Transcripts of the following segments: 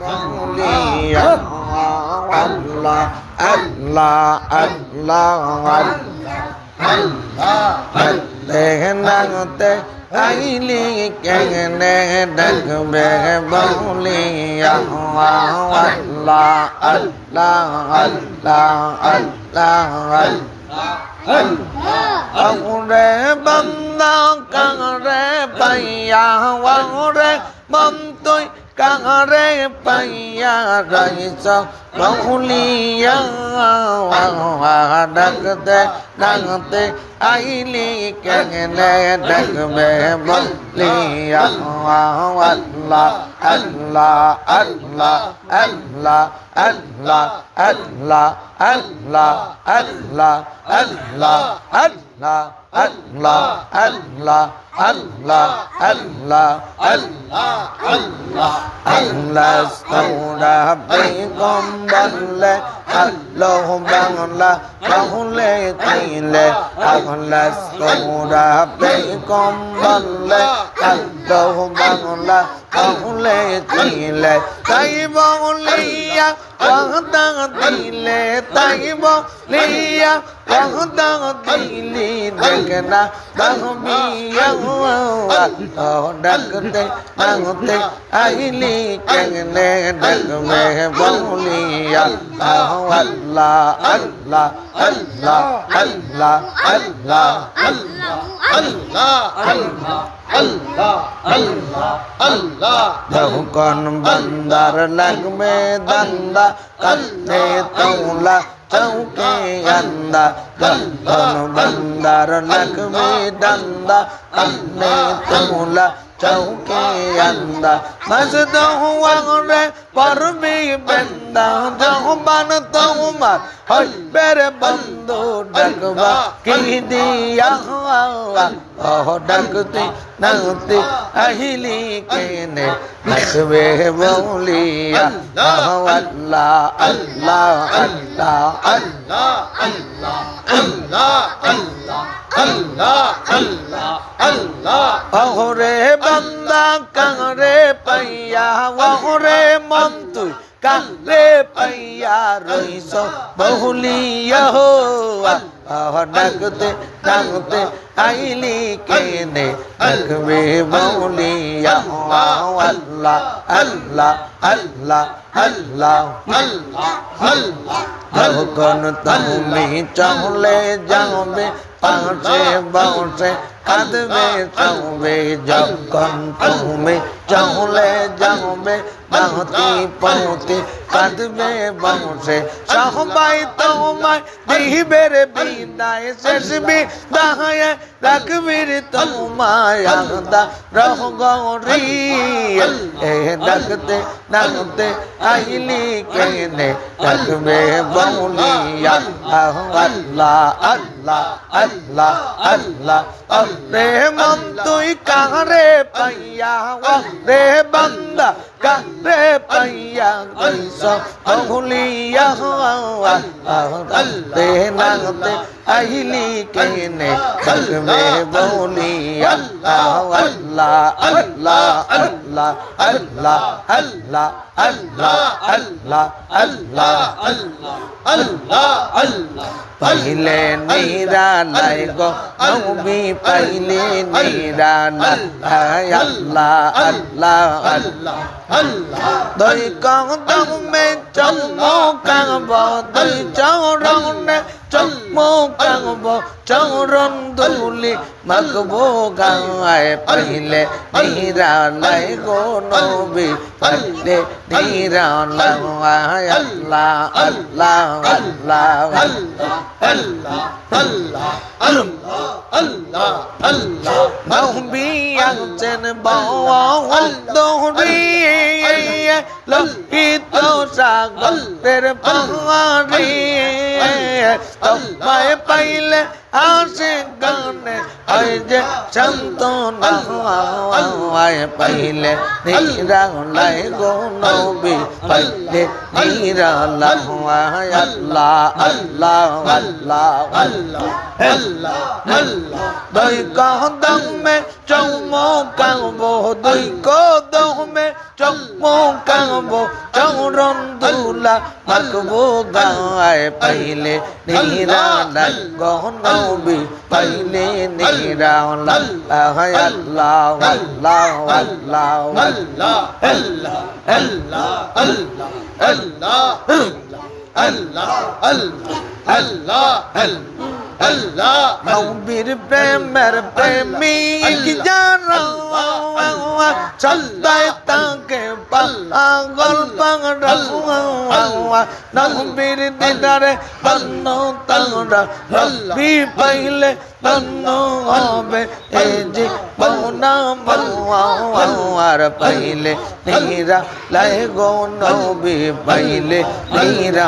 বলিয়া আল্লাহ আল্লাহ আল্লাহ দেখতে আইলি কেনে দেখবে বলিয়া আল্লাহ আল্লাহ আল্লাহ আল্লাহ ওরে বান্দা কারে পাইয়া ওরে মন তুই কারে পাইয়া রইছ বলিয়া ডাকতে ডাকতে আইলি কেনে ডাকবে বলিয়া আল্লাহ আল্লাহ আল্লাহ আল্লাহ আল্লাহ আল্লাহ আল্লাহ আল্লাহ আল্লাহ আল্লাহ আল্লাহ আল্লাহ আল্লাহ আল্লাহ আল্লাহ আল্লাহ আল্লাহ সৌরা বেগম বললে আল্লাহ বাংলা বাহুলে তিলে আল্লাহ সৌরা বেগম বললে আল্লাহ বাংলা বাহুলে তিলে তাই বলিয়া ওয়াদা দিলে তাই বলিয়া ওয়াদা দিলি দেখনা বাহমিয়া ডাকতে ডাকতে আইলি কেনে ডাকবে বলিয়া আল্লাহ আল্লাহ আল্লাহ আল্লাহ আল্লাহ আল্লাহ আল্লাহ আল্লাহ আল্লাহ আল্লাহ যখন বান্দার লাগবে দান্দা কান্দে তৌলা চৌকে আন্দা যখন বান্দার লাগবে দান্দা কান্দে তৌলা চৌকে আন্দা মসদ হুয়ারে পরবে বেন্দা জহবান তোমার হইবে রে বন্ধু ডাকবা কি দিয়া ডাকতে ডাকতে আহিলি কেনে ডাকবে বলিয়া আল্লাহ আল্লাহ আল্লাহ আল্লাহ আল্লাহ আল্লাহ আল্লাহ আল্লাহ আল্লাহ আল্লাহ ওরে বান্দা কারে পাইয়া ওরে মন তুই কারে পাইয়া রইছ বহুলিয়া হো ডাকতে ডাকতে আইলি কেনে ডাকবে বলিয়া আল্লাহ আল্লাহ আল্লাহ আল্লাহ আল্লাহ যখন তুমি চলে যাবে পাশে বসে কাঁদবে চাবে যখন তুমি চলে যাবে বাহতি পৌঁতে কাঁদবে বসে সবাই তোমায় দিবে রে বিদায় শেষ বিদায় রাখবি রে তোমায় আদা রহ গৌরী ডাকতে ডাকতে আইলি কেনে ডাকবে বলিয়া আল্লাহ আল্লাহ আল্লাহ আল্লাহ রে মন তুই কারে পাইয়া রে বান্দা কারে পাইয়া কইস ভুলিয়া রে নাতে আইলি কেনে ডাকবে বলিয়া আল্লাহ আল্লাহ আল্লাহ আল্লাহ আল্লাহ আল্লাহ আল্লাহ আল্লাহ আল্লাহ আল্লাহ আল্লাহ পাইলে নিরালাই গো নবী পাইলে নিরালাই আল্লাহ আল্লাহ আল্লাহ আল্লাহ দুই কদমে চমকাব দুই চরণে চমকাব চরণ দুলি মাগবো গায় পাইলে নিরালাই গো নবী পাইলে নিরালাই আল্লাহ আল্লাহ আল্লাহ আল্লাহ আল্লাহ আল্লাহ আল্লাহ আল্লাহ আল্লাহ নবী আছেন বন্দরি লোহিত সাগরের পাহাড়ি তোমায় পাইলে আসে গানে হয় যে সান্তনা পাইলে নিরালাই গো নবী পাইলে নিরালাই আল্লাহ আল্লাহ আল্লাহ আল্লাহ আল্লাহ আল্লাহ দুই কদমে চমকাবো দুই কদমে চমকাবো চরণ দুলা মাখবো গায়ে পাইলে নিরালাই গো নবী পাইলে নিরালাই আল্লাহ আল্লাহ আল্লাহ আল্লাহ আল্লাহ আল্লাহ আল্লাহ আল্লাহ আল্লাহ আল্লাহ নবীর প্রেমের প্রেমিক যারা চলতায় তাকে পাগল পাগল নবীর দিদারে ধন্য তারা নবী পাইলে ধন্য হবে এ যে মৌনা মৌয়ার পাইলে নিরা লাই গো নবী পাইলে নিরা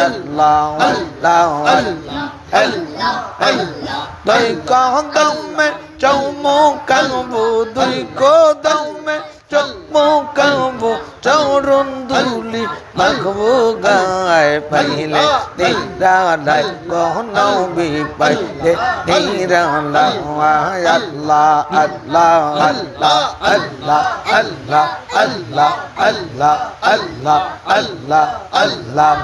আল্লাহ আল্লাহ দুই কদমে চৌমুকাবো দুই কদমে চৌমুকাবো চরণ ধুলি মাখবো গায়ে পাইলে নিরালাই গো নবী পাইলে নিরালাই আল্লাহ আল্লাহ আল্লাহ আল্লাহ আল্লাহ আল্লাহ আল্লাহ আল্লাহ আল্লাহ আল্লাহ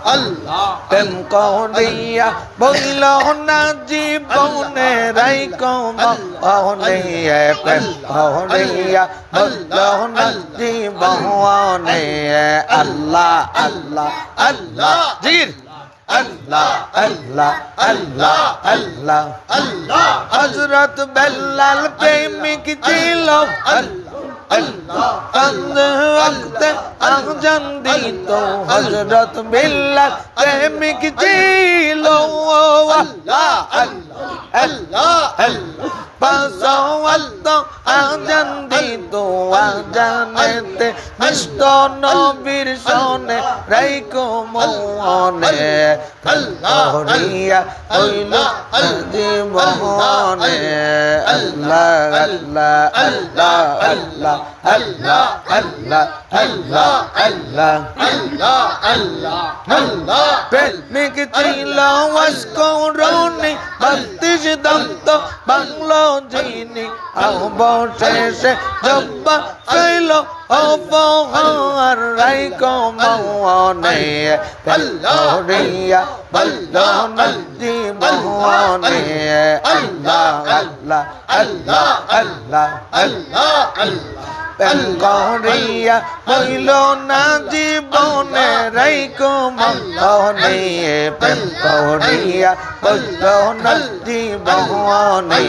আল্লাহ প্রেম করিয়া বইল না জীবনে রাইকো মনে প্রেম করিয়া বইল না জীবনে আল্লাহ আল্লাহ আল্লাহ জির আল্লাহ আল্লাহ আল্লাহ আল্লাহ আল্লাহ হযরত বেলাল প্রেমিক ছিল আল্লাহ वक्त आजन दित हजरत बिल्लाल प्रेमिक जिलो अल्लाह अल्लाह अल्लाह वक्त आजन दित आजानेते मिष्ट नबीर सोने राइको मोने करिया हইল জীবনে আল্লাহ আল্লাহ আল্লাহ আল্লাহ আল্লাহ আল্লাহ আল্লাহ আল্লাহ আল্লাহ আল্লাহ আল্লাহ প্রেমিক ছিল ওয়াসকরণী বত্রিশ দন্ত বাংলো যিনি অবশেষে জব্বা কইল অপহার রাইকো মনে করিয়া বলল না জীবনে আল্লাহ আল্লাহ আল্লাহ আল্লাহ আল্লাহ আল্লাহ প্রেম করিয়া হইল না জীবনে রাইকো মনে প্রেম করিয়া হইল না জীবনে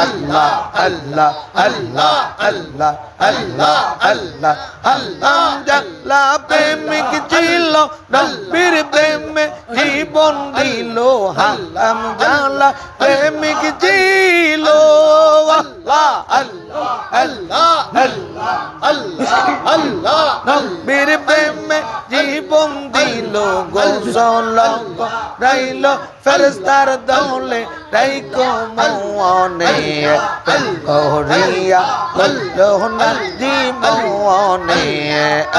আল্লাহ আল্লাহ আল্লাহ আল্লাহ আল্লাহ আল্লাহ আল্লাহ জাল্লা প্রেমিক ছিল নবীর প্রেমে জীবন দিল হালাম জাল্লা প্রেমিক ছিল আল্লাহ আল্লাহ আল্লাহ আল্লাহ আল্লাহ আল্লাহ নবীর প্রেমে জীবন দিল গোসল রাইল ফেরেশতার দলে রাইকো মনে করিয়া বলল না জীবনে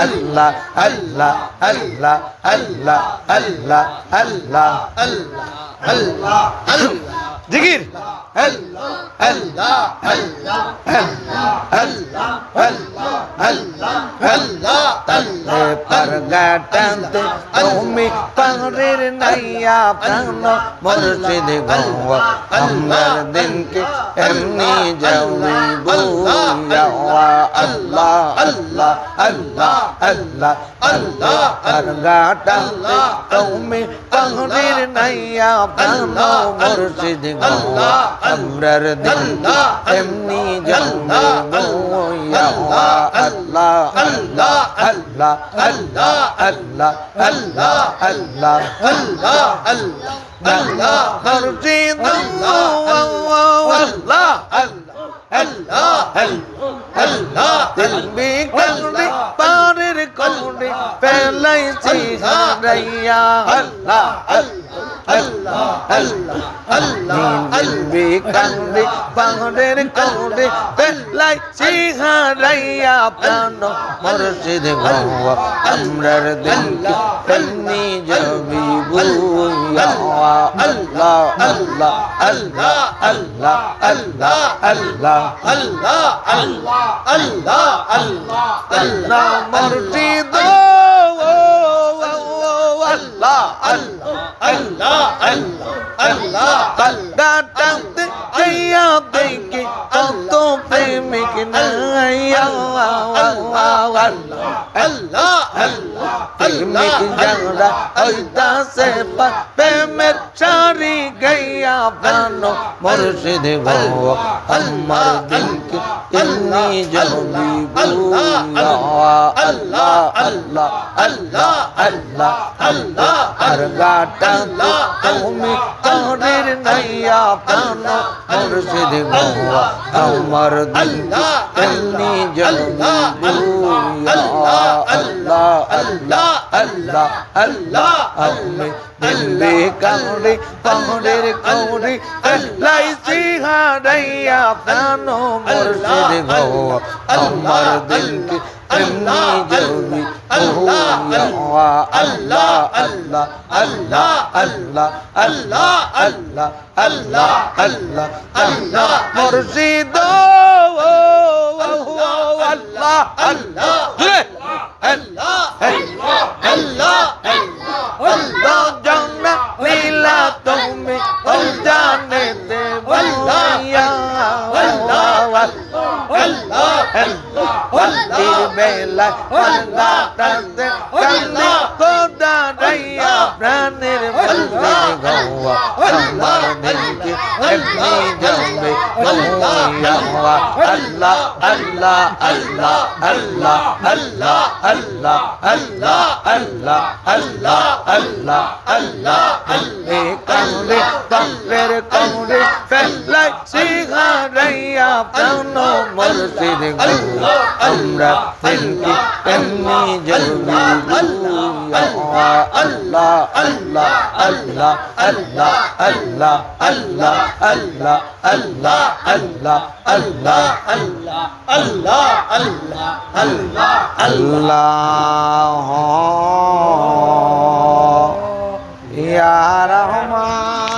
আল্লাহ আল্লাহ আল্লাহ আল্লাহ আল্লাহ আল্লাহ আল্লাহ আল্লাহ আল্লাহ জিকির আল্লাহ আল্লাহ আল্লাহ আল্লাহ আল্লাহ আল্লাহ তলে পরগাটাতে তুমি পারের নাইয়া প্রাণ মুর্শিদ গো আমার দিনকে এমনি যাওই বুয়া আল্লাহ আল্লাহ আল্লাহ আল্লাহ আল্লাহ পরগাটাতে তুমি পারের নাইয়া প্রাণ মুর্শিদ গো আমরার দিনকে এমনি যাওই বুয়া আল্লাহ আল্লাহ আল্লাহ আল্লাহ আল্লাহ আল্লাহ আল্লাহ আল্লাহ আল্লাহ আল্লাহ মুর্শিদ আল্লাহ আল্লাহ আল্লাহ দিল বিকরি পারের কোণে ফেলাইছি হারাইয়া আল্লাহ আল্লাহ আল্লাহ আল্লাহ নিলবি কান্দি পাহাড়ের কোণে বেলাই সিংহারাইয়া প্রাণ মুর্শিদ গো আমরার দিলকে তেমনি যাবি বুইয়া আল্লাহ আল্লাহ আল্লাহ আল্লাহ আল্লাহ আল্লাহ আল্লাহ আল্লাহ আল্লাহ আল্লাহ আল্লাহ মুর্শিদ আল্লাহ আল্লাহ আল্লাহ আল্লাহ আল্লাহ কাটাতে আইয়া দেখে কত প্রেমিক নাইয়া আল্লাহ আল্লাহ প্রেমিক যারা হইতাছে প্রেমের সারি গাইয়া প্রাণ মুর্শিদ গো আমার দিলকে এমনি যাবি বুইয়া আল্লাহ আল্লাহ আল্লাহ আল্লাহ আল্লাহ আর গাটাতে তুমি কারের নাইয়া প্রাণ মুর্শিদ গো আমার দিলকে এমনি যাবি বুইয়া আল্লাহ আল্লাহ আল্লাহ আল্লাহ আমি দিল্লি কাউরি পাহাড়ের কৌরি লাই সিংহারাইয়া প্রাণ মুর্শিদ গো আমার দিলকে এমনি যাবি বুইয়া আল্লাহ আল্লাহ আল্লাহ আল্লাহ আল্লাহ আল্লাহ আল্লাহ আল্লাহ আল্লাহ মুর্শিদ আল্লাহ আল্লাহ আল্লাহ আল্লাহ আল্লাহ জানা লীলা তুমি জানেতে বলিয়া আল্লাহ বেলা আল্লাহ তাতে কান্দি খোদা রাইয়া প্রাণের মুর্শিদ গো আমার দিলকে এমনি যাবে বুইয়া আল্লাহ আল্লাহ আল্লাহ আল্লাহ আল্লাহ আল্লাহ আল্লাহ আল্লাহ আল্লাহ আল্লাহ আল্লাহ এ কান্দে পাপের কৌরে ফেলাই সিংহারাইয়া প্রাণ মুর্শিদ গো আমরা দিলকে এমনি যাবি বুইয়া আল্লাহ আল্লাহ আল্লাহ আল্লাহ আল্লাহ আল্লাহ আল্লাহ আল্লাহ আল্লাহ আল্লাহ আল্লাহ আল্লাহ আল্লাহ আল্লাহ আল্লাহ ইয়া রহমান